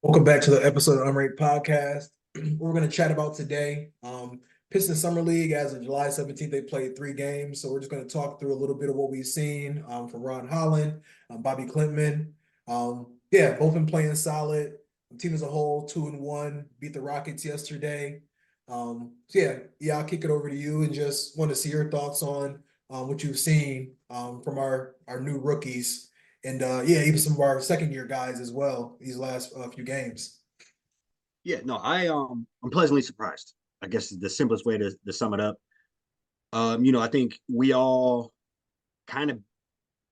Welcome back to the episode of Unranked Podcast. We're going to chat about today. Pistons Summer League, as of July 17th, they played 3 games. So we're just going to talk through a little bit of what we've seen from Ron Holland, Bobby Clintman. Yeah, both been playing solid. The team as a whole, 2-1, beat the Rockets yesterday. So I'll kick it over to you and just want to see your thoughts on what you've seen from our new rookies and even some of our second year guys as well these last few games. Yeah, no, I'm pleasantly surprised. I guess is the simplest way to sum it up. I think we all kind of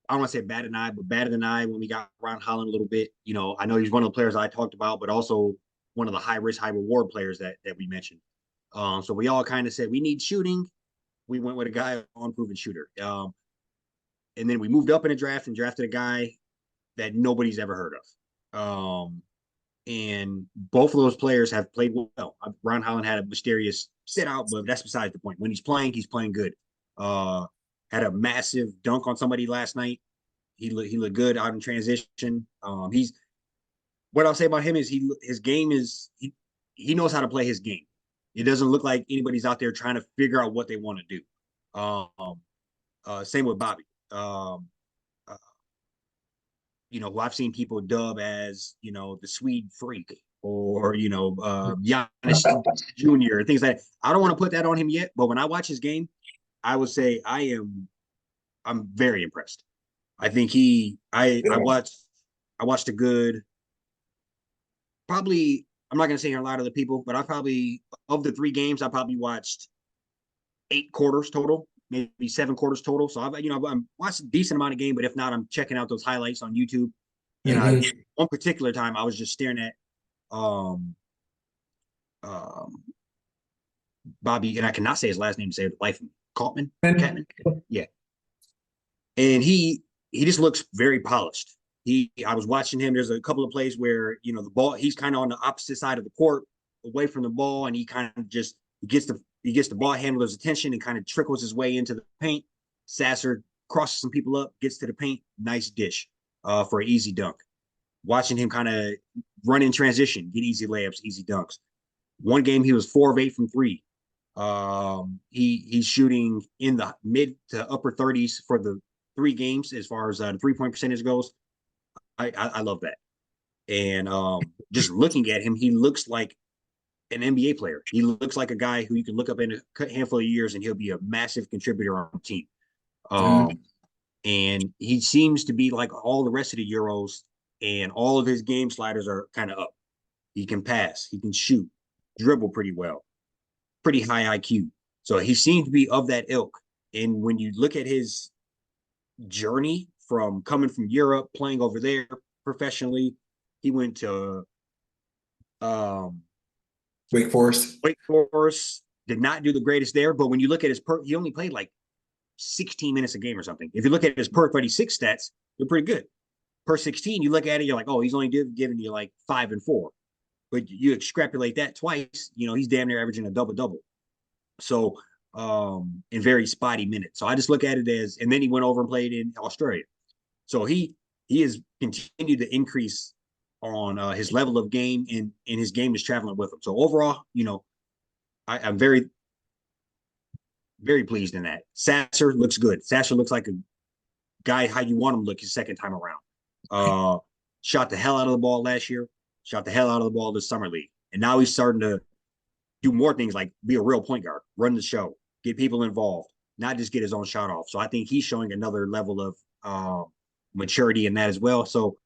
I don't want to say bad an eye, but better than I when we got Ron Holland a little bit. I know he's one of the players I talked about, but also one of the high risk, high reward players that we mentioned. So we all kind of said we need shooting. We went with a guy unproven shooter. And then we moved up in a draft and drafted a guy that nobody's ever heard of. And both of those players have played well. Ron Holland had a mysterious sit out, but that's besides the point. When he's playing good. Had a massive dunk on somebody last night. He looked good out in transition. He's what I'll say about him is his game is he knows how to play his game. It doesn't look like anybody's out there trying to figure out what they want to do. Same with Bobby. Uh, who I've seen people dub as, the Swede freak or, Giannis Jr. things like that. I don't want to put that on him yet, but when I watch his game, I would say I'm very impressed. I think I watched a good, probably, I'm not going to say here a lot of the people, but of the 3 games, I probably watched 8 quarters total, maybe 7 quarters total. So I'm watching a decent amount of game, but if not, I'm checking out those highlights on YouTube. And Mm-hmm. one particular time, I was just staring at um, um, Bobby, and I cannot say his last name to save the life of me. Catman, yeah. And he just looks very polished. I was watching him. There's a couple of plays where the ball. He's kind of on the opposite side of the court, away from the ball, and he kind of just he gets the ball handler's attention and kind of trickles his way into the paint. Sasser crosses some people up, gets to the paint, nice dish for an easy dunk. Watching him kind of run in transition, get easy layups, easy dunks. One game he was 4 of 8 from three. He's shooting in the mid to upper 30s for the 3 games as far as the 3-point percentage goes. I love that. And just looking at him, he looks like an NBA player. He looks like a guy who you can look up in a handful of years and he'll be a massive contributor on the team. Mm-hmm. And he seems to be like all the rest of the Euros, and all of his game sliders are kind of up. He can pass, he can shoot, dribble pretty well, pretty high IQ. So he seems to be of that ilk. And when you look at his journey from coming from Europe, playing over there professionally, he went to um, Wake Forest. Wake Forest, did not do the greatest there. But when you look at he only played like 16 minutes a game or something. If you look at his per 36 stats, they're pretty good. Per 16, you look at it, you're like, oh, he's only giving you like 5 and 4. But you extrapolate that twice, he's damn near averaging a double double. So, in very spotty minutes. So I just look at it as, and then he went over and played in Australia. So he has continued to increase on his level of game, and his game is traveling with him. So overall, I'm very, very pleased in that. Sasser looks good. Sasser looks like a guy how you want him to look his second time around. Uh, Shot the hell out of the ball last year. Shot the hell out of the ball this summer league, and now he's starting to do more things like be a real point guard, run the show, get people involved, not just get his own shot off. So I think he's showing another level of maturity in that as well. So,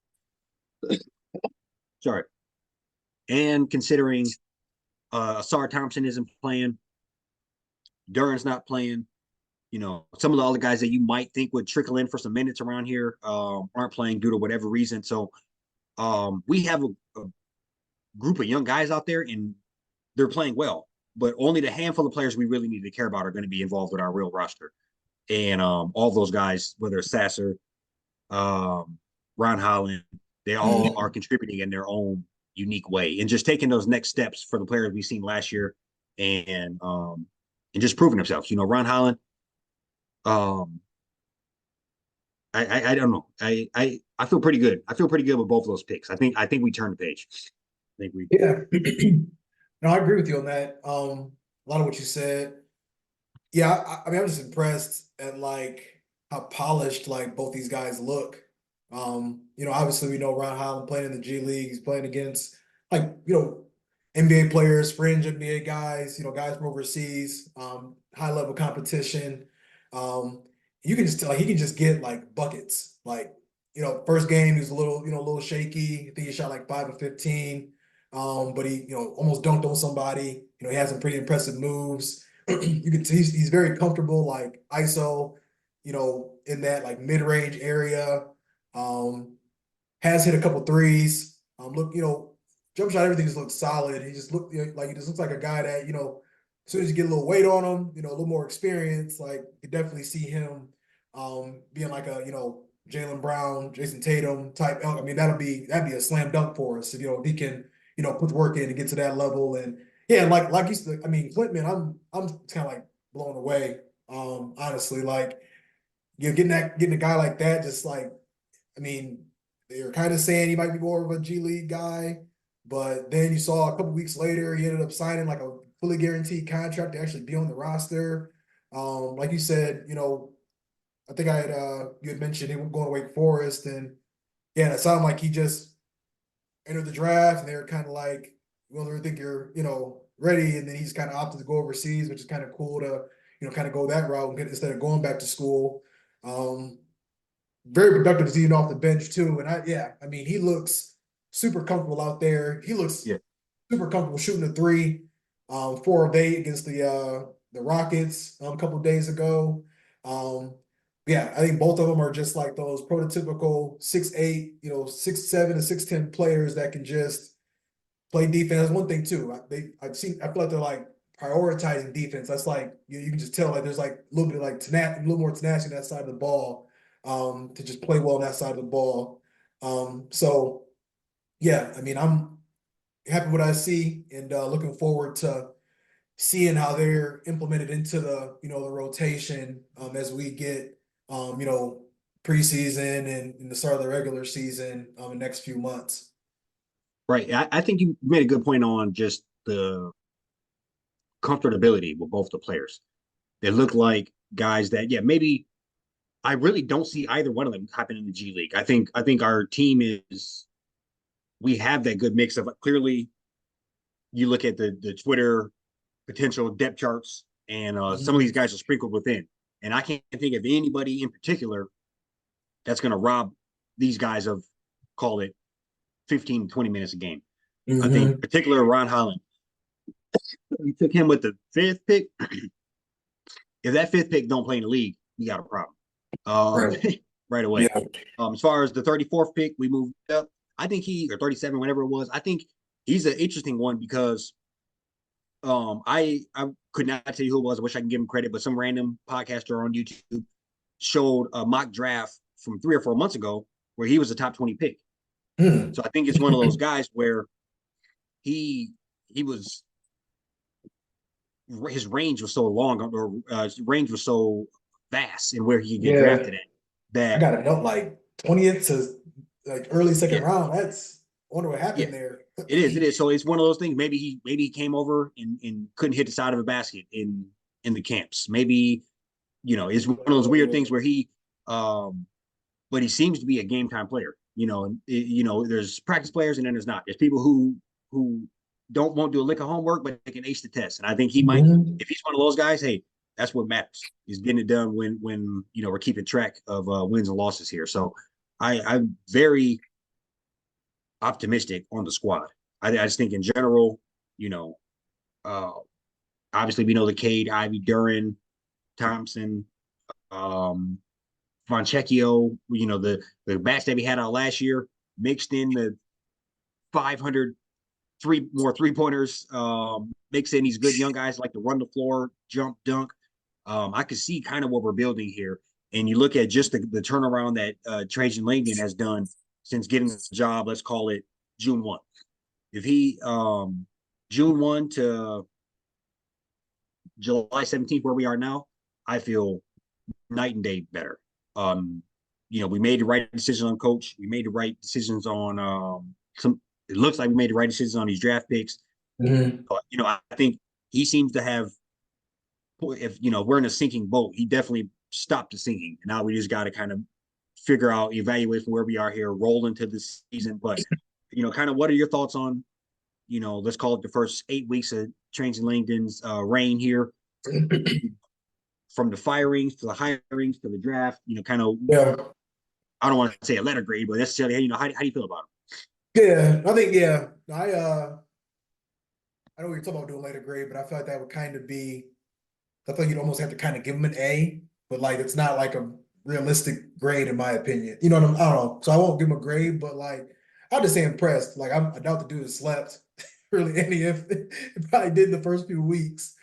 sorry. And considering Asar Thompson isn't playing, Duran's not playing, some of the other guys that you might think would trickle in for some minutes around here aren't playing due to whatever reason. So we have a group of young guys out there, and they're playing well. But only the handful of players we really need to care about are going to be involved with our real roster. And all those guys, whether it's Sasser, um, Ron Holland, they all are contributing in their own unique way, and just taking those next steps for the players we've seen last year, and just proving themselves. Ron Holland, um, I don't know. I feel pretty good. I feel pretty good with both of those picks. I think we turned the page. think we. Yeah. No, I agree with you on that. A lot of what you said. Yeah, I mean, I'm just impressed at like how polished like both these guys look. Obviously we know Ron Holland playing in the G League. He's playing against like, NBA players, fringe NBA guys, guys from overseas, high level competition. Um, you can just tell like, he can just get like buckets. Like, first game he was a little shaky. I think he shot like 5 of 15. But he, almost dunked on somebody. He has some pretty impressive moves. You can see he's very comfortable, like ISO, in that like mid range area. Um, has hit a couple threes. Look, jump shot, everything just looks solid. He just looked like he just looks like a guy that as soon as you get a little weight on him, a little more experience, like you definitely see him being like a Jaylen Brown, Jason Tatum type. I mean, that'd be a slam dunk for us if he can put the work in to get to that level. And yeah, like you said, I mean, Clintman, I'm kind of like blown away. Honestly, like getting a guy like that, just like I mean, they were kind of saying he might be more of a G League guy, but then you saw a couple weeks later he ended up signing like a fully guaranteed contract to actually be on the roster. Like you said, I think you had mentioned he was going to Wake Forest, and yeah, it sounded like he just entered the draft, and they were kind of like, we don't really think you're ready, and then he's kind of opted to go overseas, which is kind of cool to kind of go that route and instead of going back to school. Um, Very productive to see him off the bench too. And I mean, he looks super comfortable out there. He looks Yeah. super comfortable shooting a three. 4 of 8 against the Rockets a couple of days ago. Um, yeah, I think both of them are just like those prototypical 6'8", 6'7" to 6'10" players that can just play defense. One thing too, I feel like they're like prioritizing defense. That's like you can just tell like there's like a little bit of like a little more tenacity on that side of the ball, to just play well on that side of the ball. So yeah, I mean I'm happy with what I see and looking forward to seeing how they're implemented into the rotation as we get preseason and in the start of the regular season in the next few months. Right. I think you made a good point on just the comfortability with both the players. They look like guys that, yeah, maybe I really don't see either one of them happen in the G League. I think our team is we have that good mix of clearly you look at the Twitter potential depth charts and some of these Mhm. guys are sprinkled within. And I can't think of anybody in particular that's going to rob these guys of call it 15, 20 minutes a game. I think Mhm. particular Ron Holland. We took him with the fifth pick. If that fifth pick don't play in the league, we got a problem. Um, Right. right away. Yeah. As far as the 34th pick, we moved up. I think he or 37, whatever it was. I think he's an interesting one because I could not tell you who it was. I wish I could give him credit, but some random podcaster on YouTube showed a mock draft from 3 or 4 months ago where he was a top 20 pick. Hmm. So I think it's one of those guys where he was his range was so long or his range was so vast and where he could get Yeah. drafted at I that got a note like 20th to like early second yeah round. I wonder what yeah happened there. it is so it's one of those things maybe he came over and couldn't hit the side of a basket in the camps maybe it's one of those weird things where he but he seems to be a game time player and there's practice players and then there's people who won't do a lick of homework but they can ace the test and I think he might Mhm. if he's one of those guys hey that's what matters is getting it done when we're keeping track of wins and losses here so I'm very optimistic on the squad. I just think in general, you know, uh, obviously we know the Cade, Ivy, Duran, Thompson, um, Fontecchio, the bats that we had out last year, mixed in the 500 more 3 pointers, mix in these good young guys like to run the floor, jump, dunk. I could see kind of what we're building here. And you look at just the turnaround that Trajan Langdon has done since getting the job, let's call it June 1. If he June 1 to July 17th, where we are now, I feel night and day better. We made the right decision on coach. We made the right decisions on some it looks like we made the right decisions on these draft picks. Mhm. But, I think he seems to have, if we're in a sinking boat, he definitely stopped the sinking. Now we just got to kind of figure out, evaluate from where we are here, roll into this season. But kind of what are your thoughts on, let's call it the first 8 weeks of Trajan Langdon's reign here, from the firings to the hirings to the draft, kind of, Yeah. I don't want to say a letter grade, but necessarily, how do you feel about Yeah. I think, yeah. I know what you're talking about doing later grade, but I feel like that would kind of be, I feel like you'd almost have to kind of give him an A, but like it's not like a realistic grade in my opinion. You know what I don't know. So I won't give him a grade, but like I'll just say impressed. Like I doubt the dude has slept really any if it probably did the first few weeks.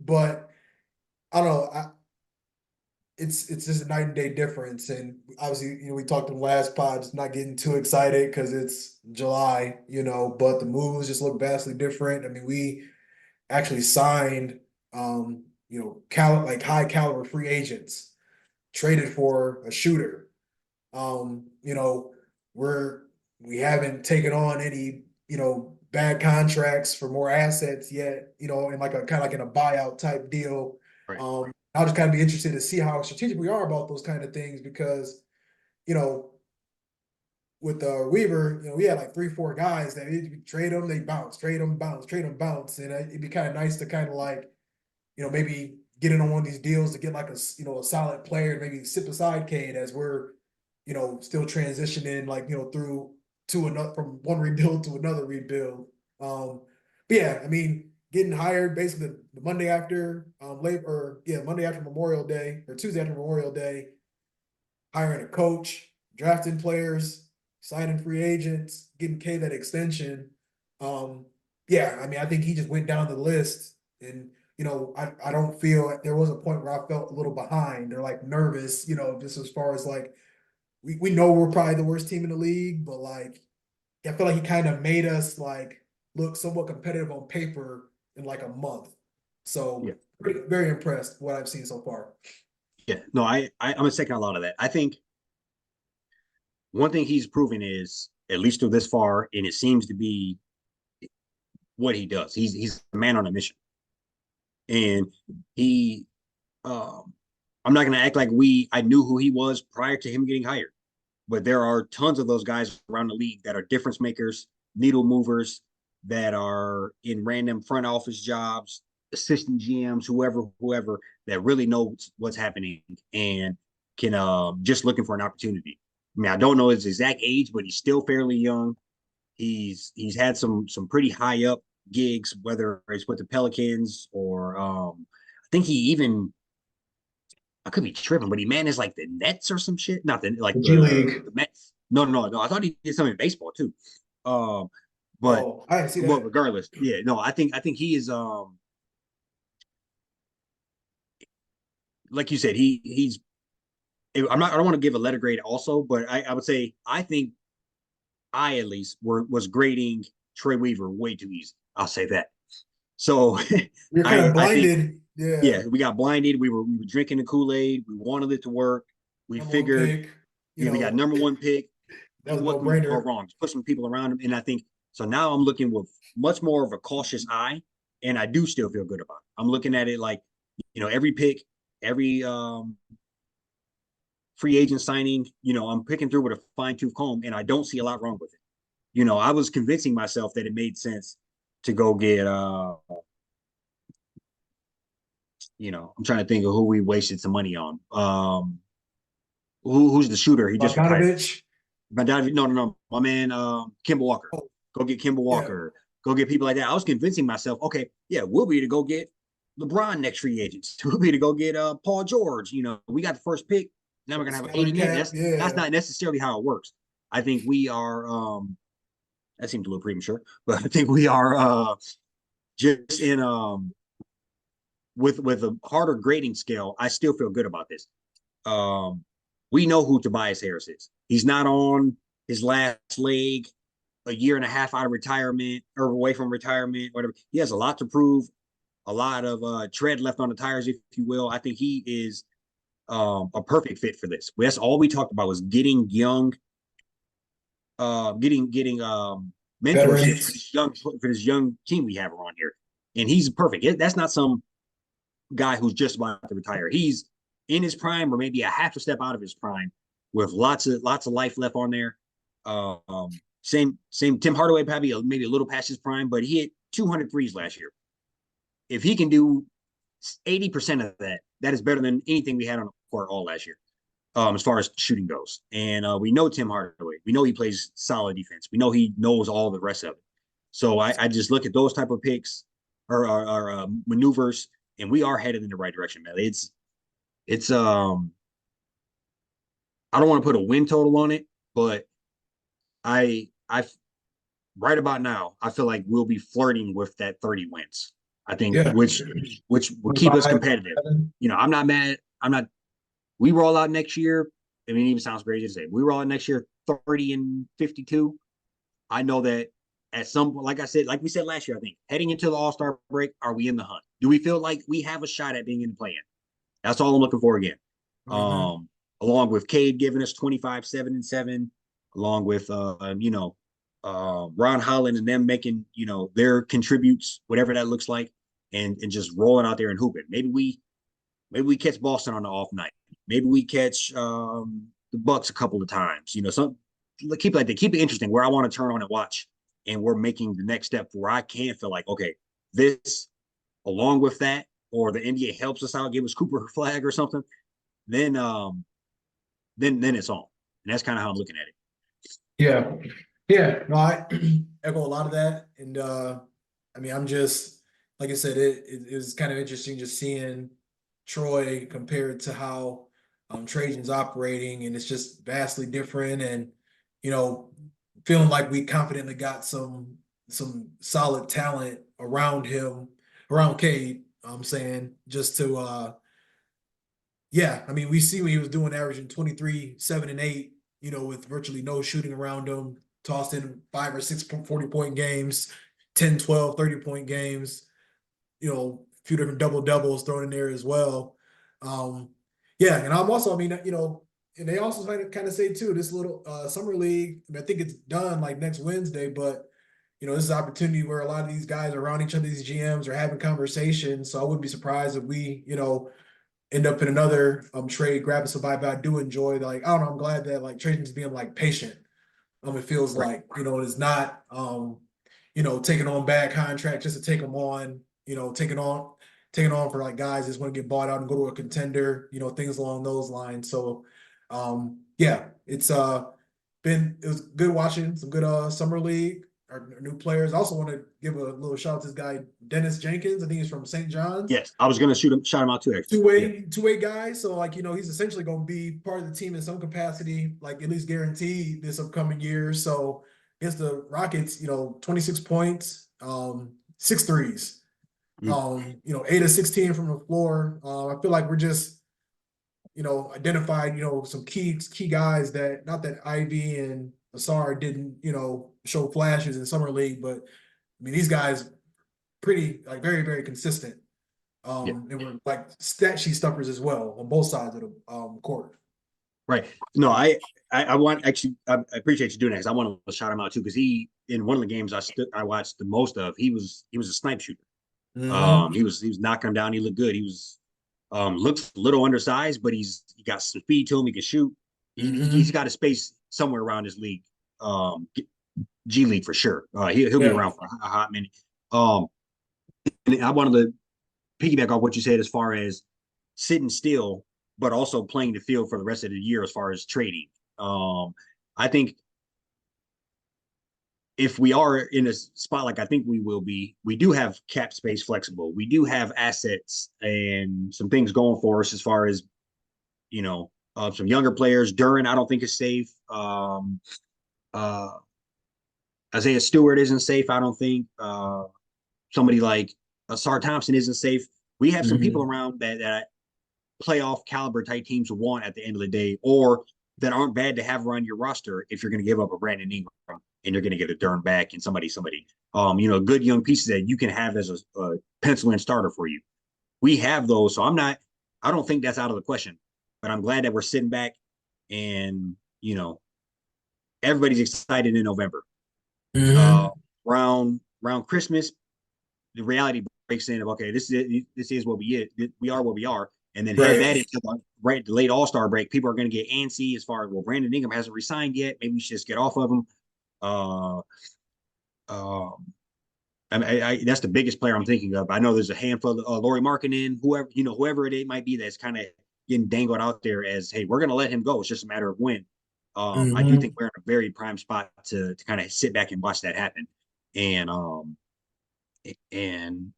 But I don't know. It's just a night and day difference. And obviously, we talked in the last pod, just not getting too excited because it's July, but the moves just look vastly different. I mean, we actually signed like high caliber free agents, traded for a shooter. You know, we haven't taken on any, bad contracts for more assets yet, in like a kind of like in a buyout type deal. it? I'll just kind of be interested to see how strategic we are about those kind of things because, you know, with Weaver, we had like 3, 4 guys that you trade them, they bounce, trade them, bounce, trade them, bounce, and it'd be kind of nice to kind of like, maybe get in on one of these deals to get like a solid player, maybe sip aside Cade as we're, still transitioning like through to another from one rebuild to another rebuild. But yeah, I mean, getting hired basically the Monday after Monday after Memorial Day or Tuesday after Memorial Day, hiring a coach, drafting players, signing free agents, getting K that extension. Yeah, I mean, I think he just went down the list, and I don't feel there was a point where I felt a little behind or like nervous, just as far as like we know we're probably the worst team in the league, but like I feel like he kind of made us like look somewhat competitive on paper in like a month. So Yeah. very impressed with what I've seen so far. Yeah. No, I'm a second a lot of that. I think one thing he's proven is, at least to this far, and it seems to be what he does. He's a man on a mission, and he. I'm not going to act like I knew who he was prior to him getting hired, but there are tons of those guys around the league that are difference makers, needle movers, that are in random front office jobs, assistant GMs, whoever that really knows what's happening and can just looking for an opportunity. I mean, I don't know his exact age, but he's still fairly young. He's had some pretty high up gigs, whether it's with the Pelicans or I think he even, I could be tripping, but he managed like the Nets or some shit. Not the like The G League. the Mets. No. I thought he did something in baseball too. Um, but Oh, I didn't see well, that. regardless, yeah, no, I think he is like you said, he's I don't want to give a letter grade also, but I would say I think I at least was grading Trey Weaver way too easy. I'll say that. So You're kind of I think, blinded. Yeah. yeah, we got blinded. We were drinking the Kool-Aid. We wanted it to work. We Number one figured, pick. yeah, we got number one pick. That was a What can we go no-brainer. wrong? Just put some people around him. And I think so now I'm looking with much more of a cautious eye. And I do still feel good about it. I'm looking at it like, every pick, every free agent signing, I'm picking through with a fine-tooth comb, and I don't see a lot wrong with it. I was convincing myself that it made sense to go get I'm trying to think of who we wasted some money on. Who's the shooter? He just retired. Bogdanovich. No. My man, Kimball Walker. Oh, Go get Kimball yeah. Walker. Go get people like that. I was convincing myself, okay, yeah, we'll be to go get LeBron next free agents. We'll be to go get Paul George. We got the first pick. Now we're gonna have Salary 80 million. cap. That's Yeah. not necessarily how it works. I think we are that seems a little premature, but I think we are just in with a harder grading scale. I still feel good about this. We know who Tobias Harris is. He's not on his last leg, a year and a half out of retirement or away from retirement, whatever. He has a lot to prove, a lot of tread left on the tires, if you will. I think he is a perfect fit for this. That's all we talked about was getting young, getting mentorship for Veterans. this young team we have around here. And he's perfect. That's not some guy who's just about to retire. He's in his prime or maybe a half a step out of his prime with lots of life left on there. Same Tim Hardaway, probably maybe a little past his prime, but he hit 200 threes last year. If he can do 80% of that, that is better than anything we had on the court all last year, as far as shooting goes. And we know Tim Hardaway. We know he plays solid defense. We know he knows all the rest of it. So I just look at those type of picks or maneuvers, and we are headed in the right direction, man. It's I don't want to put a win total on it, but I right about now, I feel like we'll be flirting with that 30 wins. I think Yeah. which will keep us competitive. You know, I'm not mad. We roll out next year. I mean, it even sounds crazy to say. We roll out next year 30-52. I know that at some point, like I said, like we said last year, I think heading into the All-Star break, are we in the hunt? Do we feel like we have a shot at being in the play-in? That's all I'm looking for again. Mm-hmm. Along with Cade giving us 25-7-7, along with Ron Holland and them making, their contributes, whatever that looks like, and just rolling out there and hooping. Maybe we catch Boston on the off night. Maybe we catch the Bucks a couple of times. Keep it interesting where I want to turn on and watch, and we're making the next step where I can feel like, okay, this along with that, or the NBA helps us out, give us Cooper flag or something, then it's on. And that's kind of how I'm looking at it. Yeah. Yeah. No, I echo a lot of that. And I mean, I'm just like I said, it is kind of interesting just seeing Troy compared to how Trajan's operating, and it's just vastly different. And you know, feeling like we confidently got some solid talent around him, around Cade. I'm saying just to yeah, I mean, we see what he was doing, averaging 23, 7, and 8, with virtually no shooting around him, tossed in 5 or 6 40-point games, 10, 12, 30-point games, a few different double doubles thrown in there as well. Yeah, and I'm also, I mean, and they also kind of say too, this little summer league, I think it's done like next Wednesday, but this is an opportunity where a lot of these guys are around each other, these GMs are having conversations. So I wouldn't be surprised if we, end up in another trade, grabbing somebody. But I do enjoy, like, I don't know, I'm glad that like Trajan's being like patient. It feels Right. like, it's not taking on bad contract just to take them on, taking on for like guys that just want to get bought out and go to a contender, things along those lines. So yeah, it was good watching some good summer league, our new players. I also want to give a little shout out to this guy, Dennis Jenkins. I think he's from St. John's. Yes, I was going to shout him out too, actually. Two-way guy. So like, he's essentially going to be part of the team in some capacity, like at least guaranteed this upcoming year. So against the Rockets, 26 points, 6 threes, 8 of 16 from the floor. I feel like we're just, identified, some key guys that, not that Ivy and Asar didn't, show flashes in summer league, but I mean, these guys pretty, like, very, very consistent. Yeah. They were like stat sheet stuffers as well on both sides of the court. Right. No, I want, actually, I appreciate you doing that, because I want to shout him out too, because he, in one of the games I watched the most of, he was a snipe shooter. Mm-hmm. He was knocking him down. He looked good. He was looks a little undersized, but he got some speed to him. He can shoot. He's got a space somewhere around his league, G League for sure. He'll be around for a hot minute. And I wanted to piggyback off what you said as far as sitting still, but also playing the field for the rest of the year as far as trading. I think if we are in a spot like I think we will be, we do have cap space flexible. We do have assets and some things going for us as far as, some younger players. Duran, I don't think is safe. Isaiah Stewart isn't safe, I don't think. Somebody like Asar Thompson isn't safe. We have some people around that playoff caliber type teams want at the end of the day, or that aren't bad to have around your roster if you're going to give up a Brandon Ingram and you're going to get a Duran back and somebody, good young pieces that you can have as a pencil in starter for you. We have those. So I don't think that's out of the question, but I'm glad that we're sitting back and, everybody's excited in November. Uh, Mm-hmm. around Christmas, the reality breaks in of okay, this is what we are what we are, and then head Right. that into the late All-Star break. People are going to get antsy as far as well. Brandon Ingram hasn't resigned yet. Maybe we should just get off of him. Uh, um, that's the biggest player I'm thinking of. I know there's a handful of Laurie Markkinen, whoever it might be that's kind of getting dangled out there as, hey, we're going to let him go. It's just a matter of when. I do think Mm-hmm. we're in a very prime spot to kind of sit back and watch that happen. And and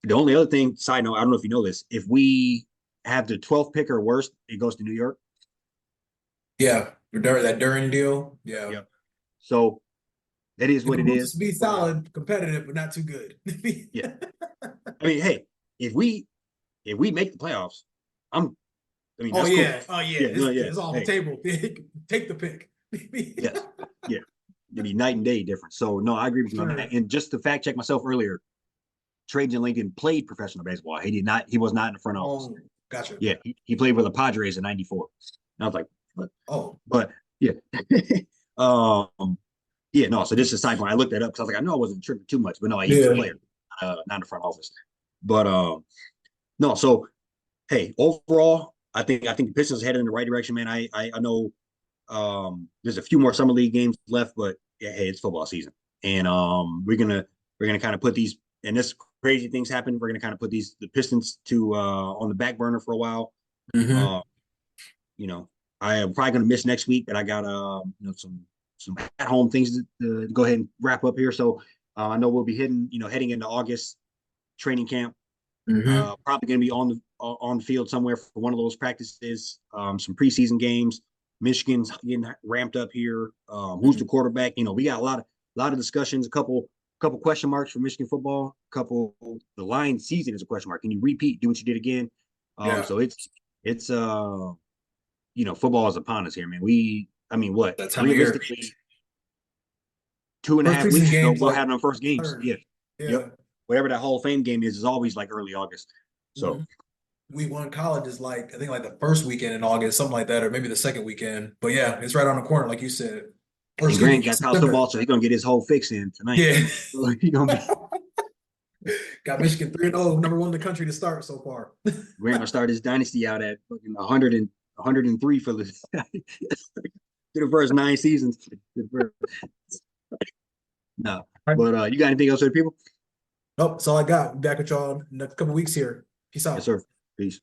the only other thing, side note, I don't know if you know this, if we have the 12th pick or worse, it goes to New York. Yeah. That Duran deal. Yeah. Yep. So that is It what it behooves us is. to be But solid, competitive, but not too good. yeah, I mean, hey, if we make the playoffs, I'm I mean, Oh that's cool. yeah. Oh yeah. Yeah, no, yeah. It's off the Hey, table. Take the pick. yes, yeah. It'd be night and day difference. So no, I agree with you on that. Sure. And just to fact check myself earlier, Trajan Langdon played professional baseball. He did not. He was not in the front office. Oh, gotcha. Yeah, he played with the Padres in '94. And I was like, what? Oh, But yeah, um, yeah, no. So this is a side point. I looked that up because I was like, I know I wasn't tripping too much, but no, he was a yeah. player, not in the front office. But no. So hey, overall, I think the Pistons are headed in the right direction, man. I know there's a few more summer league games left, but yeah, hey, it's football season, and we're gonna kind of put these and this crazy things happen. We're gonna kind of put the Pistons to on the back burner for a while. Mm-hmm. Uh, you know, I am probably gonna miss next week, but I got some at home things to go ahead and wrap up here. So I know we'll be heading into August training camp. Mm-hmm. Probably going to be on the field somewhere for one of those practices. Some preseason games. Michigan's getting ramped up here. Who's the quarterback? We got a lot of discussions. A couple question marks for Michigan football. The line season is a question mark. Can you repeat? Do what you did again? Yeah. So it's football is upon us here, man. I mean, what That time of year. realistically 2 and a First half preseason weeks ago games we'll like have our first games. third. Yeah, Yeah. yep. Whatever that Hall of Fame game is always like early August. So. Mm-hmm. Week one college is like I think like the first weekend in August, something like that, or maybe the second weekend. But yeah, it's right on the corner, like you said. Or And excuse me, Grant got college September. football, so he's gonna get his whole fix in tonight. Yeah. So he gonna be Got Michigan 3-0, number one in the country to start so far. Grant gonna start his dynasty out at fucking 103 for the the first 9 seasons. No, but you got anything else for the people? Nope, that's all I got. Be back with y'all in a couple weeks here. Peace Yes, out. sir. Peace.